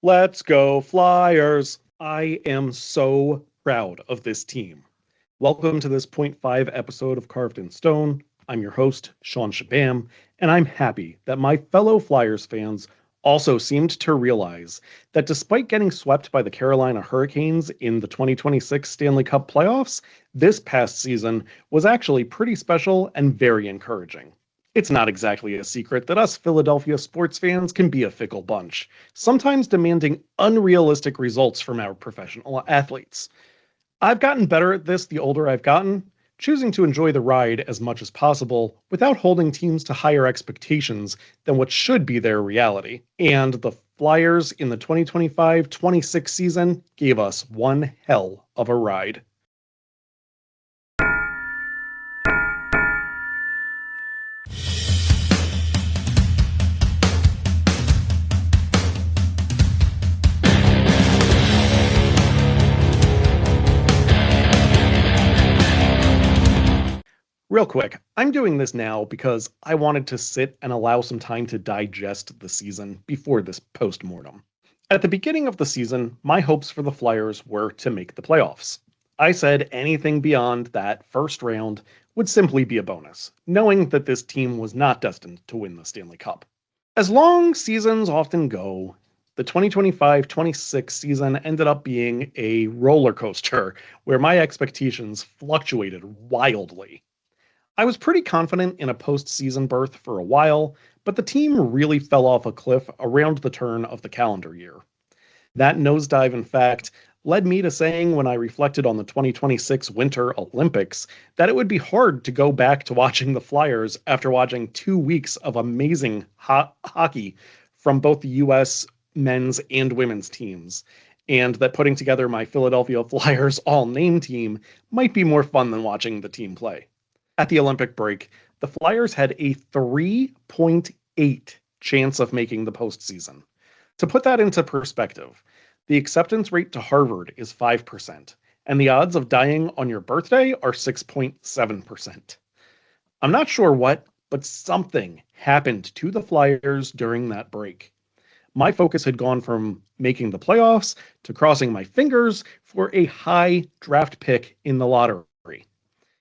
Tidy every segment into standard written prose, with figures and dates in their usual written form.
Let's go, Flyers! I am so proud of this team. Welcome to this point 5 episode of Carved in Stone. I'm your host, Shawn Chabam, and I'm happy that my fellow Flyers fans also seemed to realize that despite getting swept by the Carolina Hurricanes in the 2026 Stanley Cup Playoffs, this past season was actually pretty special and very encouraging. It's not exactly a secret that us Philadelphia sports fans can be a fickle bunch, sometimes demanding unrealistic results from our professional athletes. I've gotten better at this the older I've gotten, choosing to enjoy the ride as much as possible without holding teams to higher expectations than what should be their reality. And the Flyers in the 2025-26 season gave us one hell of a ride. Real quick, I'm doing this now because I wanted to sit and allow some time to digest the season before this postmortem. At the beginning of the season, my hopes for the Flyers were to make the playoffs. I said anything beyond that first round would simply be a bonus, knowing that this team was not destined to win the Stanley Cup. As long seasons often go, the 2025-26 season ended up being a roller coaster where my expectations fluctuated wildly. I was pretty confident in a postseason berth for a while, but the team really fell off a cliff around the turn of the calendar year. That nosedive, in fact, led me to saying when I reflected on the 2026 Winter Olympics that it would be hard to go back to watching the Flyers after watching 2 weeks of amazing hockey from both the U.S. men's and women's teams, and that putting together my Philadelphia Flyers all-name team might be more fun than watching the team play. At the Olympic break, the Flyers had a 3.8 chance of making the postseason. To put that into perspective, the acceptance rate to Harvard is 5%, and the odds of dying on your birthday are 6.7%. I'm not sure what, but something happened to the Flyers during that break. My focus had gone from making the playoffs to crossing my fingers for a high draft pick in the lottery.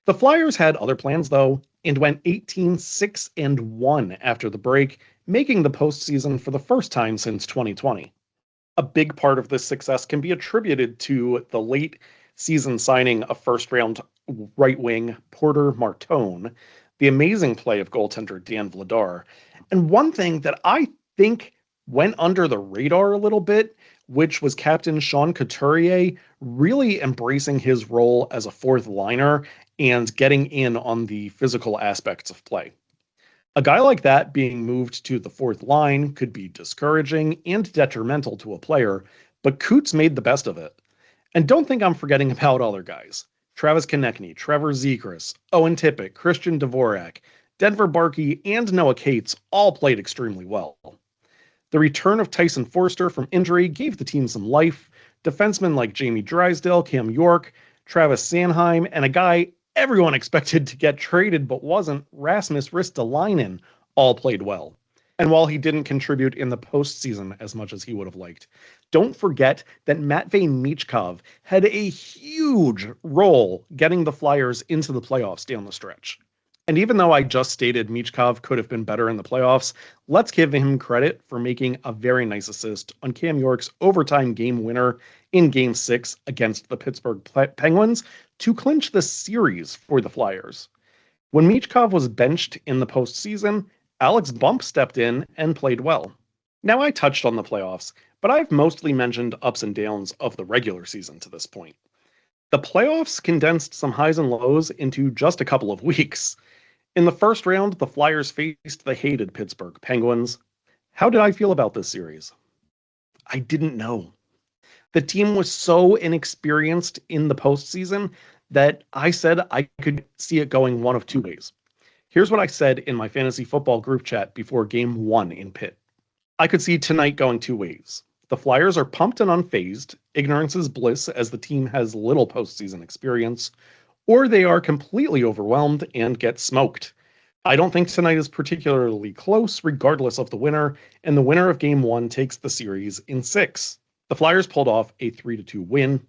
The Flyers had other plans, though, and went 18-6-1 after the break, making the postseason for the first time since 2020. A big part of this success can be attributed to the late season signing of first-round right wing Porter Martone, the amazing play of goaltender Dan Vladar, and one thing that I think went under the radar a little bit, which was captain Shawn Couturier really embracing his role as a fourth liner and getting in on the physical aspects of play. A guy like that being moved to the fourth line could be discouraging and detrimental to a player, but Coots made the best of it. And don't think I'm forgetting about other guys. Travis Konechny, Trevor Zegras, Owen Tippett, Christian Dvorak, Denver Barkey, and Noah Cates all played extremely well. The return of Tyson Foerster from injury gave the team some life. Defensemen like Jamie Drysdale, Cam York, Travis Sanheim, and a guy everyone expected to get traded but wasn't, Rasmus Ristolainen, all played well. And while he didn't contribute in the postseason as much as he would have liked, don't forget that Matvei Michkov had a huge role getting the Flyers into the playoffs down the stretch. And even though I just stated Michkov could have been better in the playoffs, let's give him credit for making a very nice assist on Cam York's overtime game winner in Game 6 against the Pittsburgh Penguins to clinch the series for the Flyers. When Michkov was benched in the postseason, Alex Bump stepped in and played well. Now, I touched on the playoffs, but I've mostly mentioned ups and downs of the regular season to this point. The playoffs condensed some highs and lows into just a couple of weeks. In the first round, the Flyers faced the hated Pittsburgh Penguins. How did I feel about this series? I didn't know. The team was so inexperienced in the postseason that I said I could see it going one of two ways. Here's what I said in my fantasy football group chat before Game 1 in Pitt. I could see tonight going two ways. The Flyers are pumped and unfazed, ignorance is bliss as the team has little postseason experience, or they are completely overwhelmed and get smoked. I don't think tonight is particularly close, regardless of the winner, and the winner of Game 1 takes the series in 6. The Flyers pulled off a 3-2 win.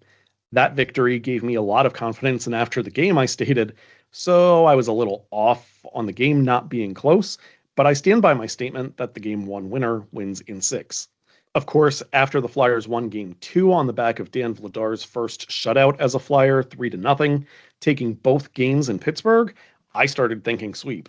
That victory gave me a lot of confidence, and after the game I stated, so I was a little off on the game not being close, but I stand by my statement that the Game 1 winner wins in 6. Of course, after the Flyers won Game 2 on the back of Dan Vladar's first shutout as a Flyer, 3-0, taking both games in Pittsburgh, I started thinking sweep.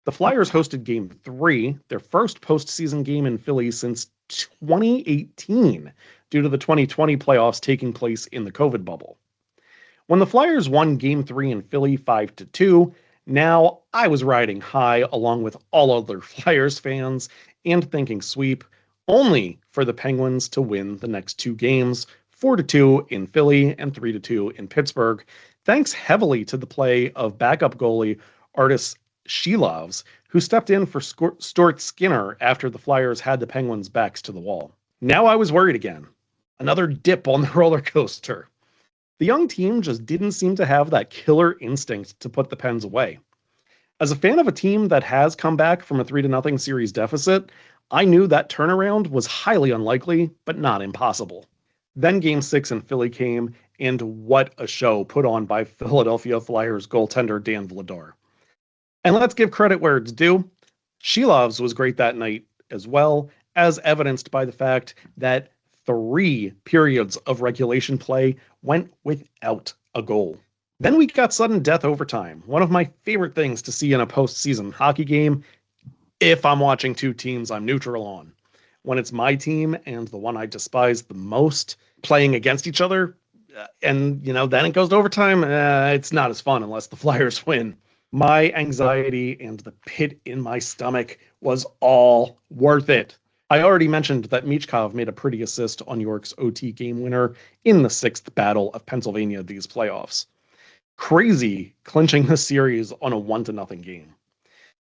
The Flyers hosted Game 3, their first postseason game in Philly since 2018, due to the 2020 playoffs taking place in the COVID bubble. When the Flyers won Game 3 in Philly 5-2, now I was riding high along with all other Flyers fans and thinking sweep, only for the Penguins to win the next 2 games, 4-2 in Philly and 3-2 in Pittsburgh, thanks heavily to the play of backup goalie Artis Shelovs, who stepped in for Stuart Skinner after the Flyers had the Penguins' backs to the wall. Now I was worried again. Another dip on the roller coaster. The young team just didn't seem to have that killer instinct to put the Pens away. As a fan of a team that has come back from a 3-0 series deficit, I knew that turnaround was highly unlikely, but not impossible. Then Game 6 in Philly came, and what a show put on by Philadelphia Flyers goaltender Dan Vladar. And let's give credit where it's due. Shelovs was great that night as well, as evidenced by the fact that 3 periods of regulation play went without a goal. Then we got sudden death overtime, one of my favorite things to see in a postseason hockey game, if I'm watching 2 teams I'm neutral on. When it's my team and the one I despise the most playing against each other, and then it goes to overtime, it's not as fun unless the Flyers win. My anxiety and the pit in my stomach was all worth it. I already mentioned that Michkov made a pretty assist on York's OT game winner in the 6th Battle of Pennsylvania these playoffs. Crazy clinching the series on a 1-0 game.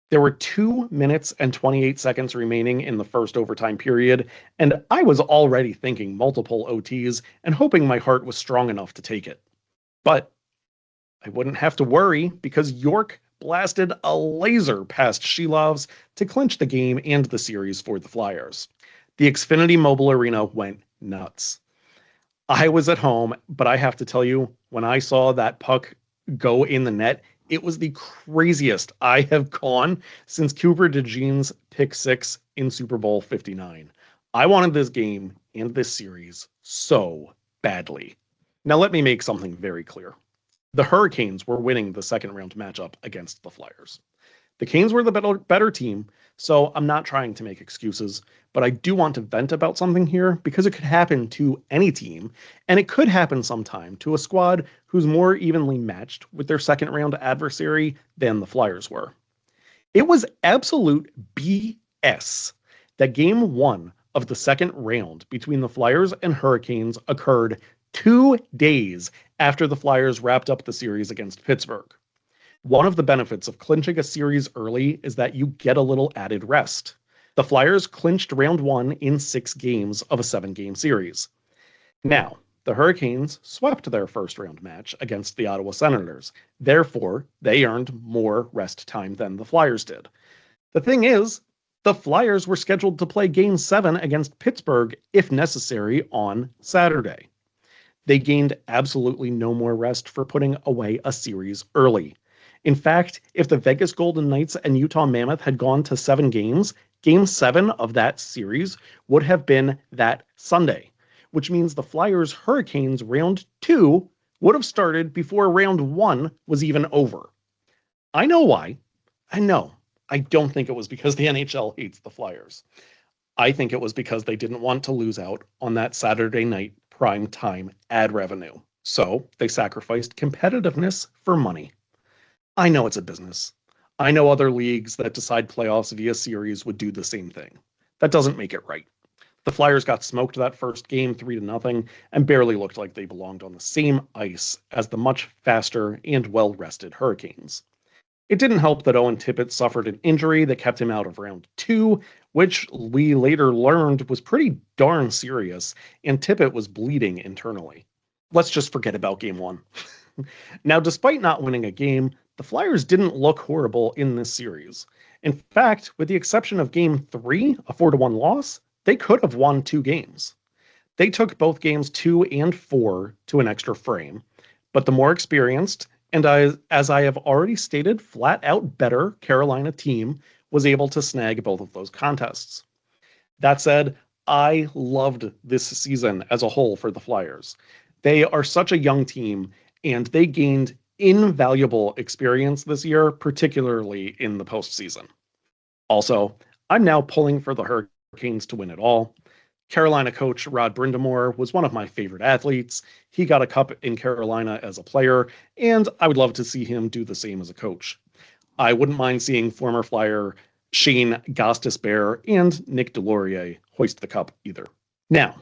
There were 2 minutes and 28 seconds remaining in the first overtime period, and I was already thinking multiple OTs and hoping my heart was strong enough to take it. But I wouldn't have to worry because York blasted a laser past Shelovs to clinch the game and the series for the Flyers. The Xfinity Mobile Arena went nuts. I was at home, but I have to tell you, when I saw that puck go in the net, it was the craziest I have gone since Cooper DeJean's pick 6 in Super Bowl 59. I wanted this game and this series so badly. Now let me make something very clear. The Hurricanes were winning the second round matchup against the Flyers. The Canes were the better team, so I'm not trying to make excuses, but I do want to vent about something here because it could happen to any team, and it could happen sometime to a squad who's more evenly matched with their second round adversary than the Flyers were. It was absolute BS that Game 1 of the second round between the Flyers and Hurricanes occurred 2 days after the Flyers wrapped up the series against Pittsburgh. One of the benefits of clinching a series early is that you get a little added rest. The Flyers clinched round 1 in 6 games of a 7-game series. Now, the Hurricanes swept their first round match against the Ottawa Senators. Therefore, they earned more rest time than the Flyers did. The thing is, the Flyers were scheduled to play Game 7 against Pittsburgh, if necessary, on Saturday. They gained absolutely no more rest for putting away a series early. In fact, if the Vegas Golden Knights and Utah Mammoth had gone to 7 games, Game 7 of that series would have been that Sunday, which means the Flyers Hurricanes round 2 would have started before round 1 was even over. I know why. I don't think it was because the NHL hates the Flyers. I think it was because they didn't want to lose out on that Saturday night prime time ad revenue. So they sacrificed competitiveness for money. I know it's a business. I know other leagues that decide playoffs via series would do the same thing. That doesn't make it right. The Flyers got smoked that first game 3-0 and barely looked like they belonged on the same ice as the much faster and well-rested Hurricanes. It didn't help that Owen Tippett suffered an injury that kept him out of round 2, which we later learned was pretty darn serious, and Tippett was bleeding internally. Let's just forget about Game 1. Now, despite not winning a game, the Flyers didn't look horrible in this series. In fact, with the exception of Game 3, a 4-1 loss, they could have won 2 games. They took both games 2 and 4 to an extra frame, but the more experienced, and as I have already stated, flat out better Carolina team was able to snag both of those contests. That said, I loved this season as a whole for the Flyers. They are such a young team, and they gained invaluable experience this year, particularly in the postseason. Also, I'm now pulling for the Hurricanes to win it all. Carolina coach Rod Brind'Amour was one of my favorite athletes. He got a cup in Carolina as a player, and I would love to see him do the same as a coach. I wouldn't mind seeing former Flyer Shane Gostisbehere and Nick Delorier hoist the cup either. Now,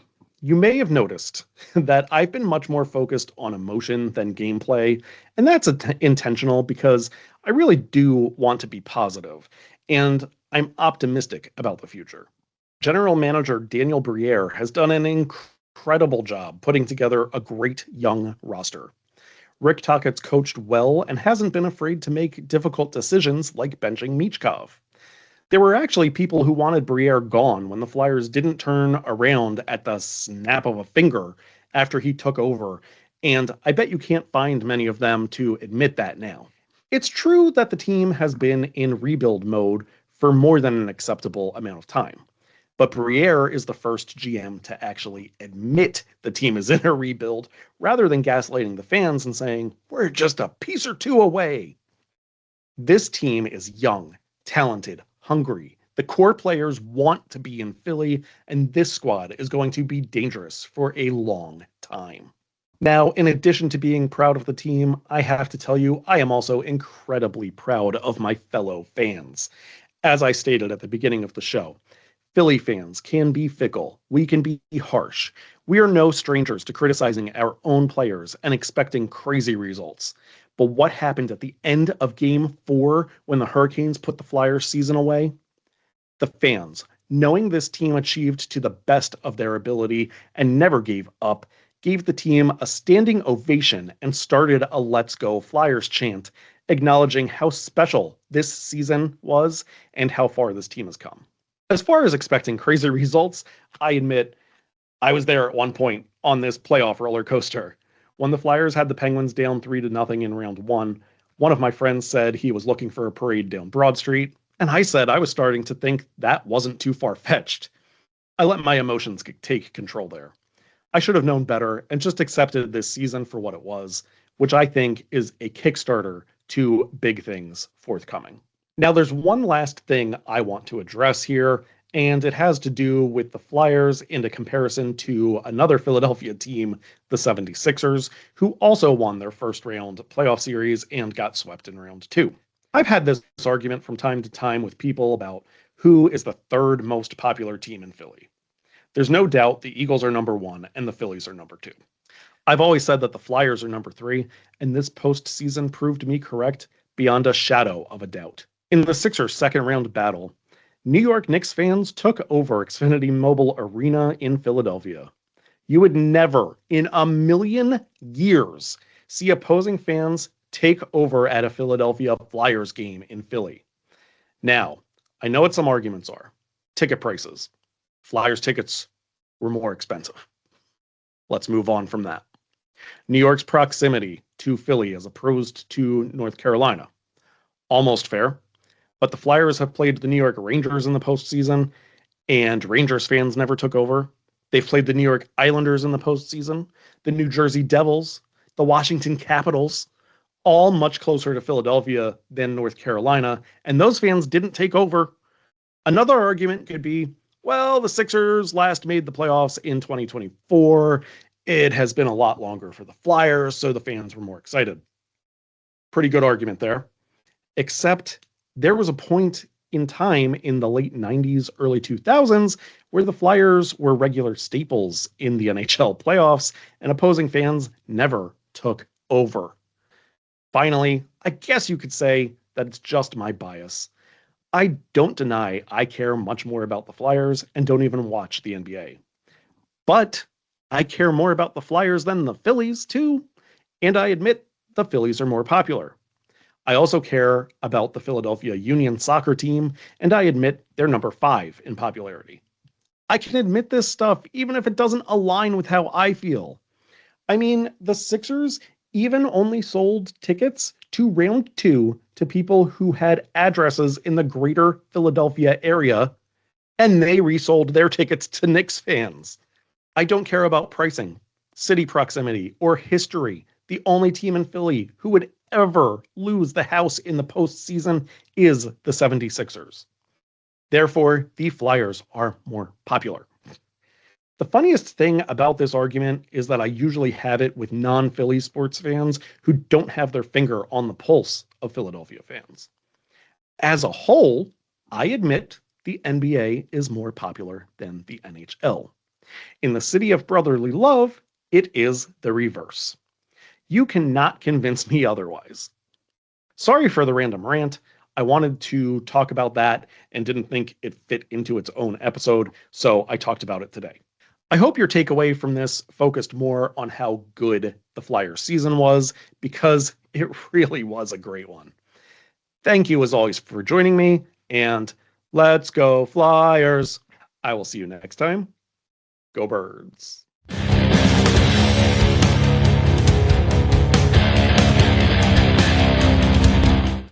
you may have noticed that I've been much more focused on emotion than gameplay, and that's intentional because I really do want to be positive, and I'm optimistic about the future. General Manager Daniel Briere has done an incredible job putting together a great young roster. Rick Tocchet's coached well and hasn't been afraid to make difficult decisions like benching Michkov. There were actually people who wanted Briere gone when the Flyers didn't turn around at the snap of a finger after he took over, and I bet you can't find many of them to admit that now. It's true that the team has been in rebuild mode for more than an acceptable amount of time. But Briere is the first GM to actually admit the team is in a rebuild, rather than gaslighting the fans and saying, we're just a piece or two away. This team is young, talented, hungry. The core players want to be in Philly, and this squad is going to be dangerous for a long time. Now, in addition to being proud of the team, I have to tell you, I am also incredibly proud of my fellow fans. As I stated at the beginning of the show, Philly fans can be fickle. We can be harsh. We are no strangers to criticizing our own players and expecting crazy results. But what happened at the end of Game 4 when the Hurricanes put the Flyers season away? The fans, knowing this team achieved to the best of their ability and never gave up, gave the team a standing ovation and started a Let's Go Flyers chant, acknowledging how special this season was and how far this team has come. As far as expecting crazy results, I admit I was there at one point on this playoff roller coaster. When the Flyers had the Penguins down 3-0 in round 1, one of my friends said he was looking for a parade down Broad Street, and I said I was starting to think that wasn't too far-fetched. I let my emotions take control there. I should have known better and just accepted this season for what it was, which I think is a Kickstarter to big things forthcoming. Now, there's one last thing I want to address here, and it has to do with the Flyers in a comparison to another Philadelphia team, the 76ers, who also won their first round playoff series and got swept in round 2. I've had this argument from time to time with people about who is the third most popular team in Philly. There's no doubt the Eagles are number 1 and the Phillies are number 2. I've always said that the Flyers are number 3, and this postseason proved me correct beyond a shadow of a doubt. In the Sixers' second-round battle, New York Knicks fans took over Xfinity Mobile Arena in Philadelphia. You would never, in a million years, see opposing fans take over at a Philadelphia Flyers game in Philly. Now, I know what some arguments are. Ticket prices. Flyers tickets were more expensive. Let's move on from that. New York's proximity to Philly as opposed to North Carolina. Almost fair. But the Flyers have played the New York Rangers in the postseason, and Rangers fans never took over. They've played the New York Islanders in the postseason, the New Jersey Devils, the Washington Capitals, all much closer to Philadelphia than North Carolina, and those fans didn't take over. Another argument could be, well, the Sixers last made the playoffs in 2024. It has been a lot longer for the Flyers, so the fans were more excited. Pretty good argument there. Except there was a point in time in the late 90s, early 2000s, where the Flyers were regular staples in the NHL playoffs, and opposing fans never took over. Finally, I guess you could say that it's just my bias. I don't deny I care much more about the Flyers and don't even watch the NBA. But I care more about the Flyers than the Phillies, too, and I admit the Phillies are more popular. I also care about the Philadelphia Union soccer team, and I admit they're number 5 in popularity. I can admit this stuff even if it doesn't align with how I feel. I mean, the Sixers even only sold tickets to round 2 to people who had addresses in the greater Philadelphia area, and they resold their tickets to Knicks fans. I don't care about pricing, city proximity, or history. The only team in Philly who would ever lose the house in the postseason is the 76ers. Therefore, the Flyers are more popular. The funniest thing about this argument is that I usually have it with non-Philly sports fans who don't have their finger on the pulse of Philadelphia fans. As a whole, I admit the NBA is more popular than the NHL. In the city of brotherly love, it is the reverse. You cannot convince me otherwise. Sorry for the random rant. I wanted to talk about that and didn't think it fit into its own episode, so I talked about it today. I hope your takeaway from this focused more on how good the Flyers season was, because it really was a great one. Thank you as always for joining me, and let's go Flyers. I will see you next time. Go Birds.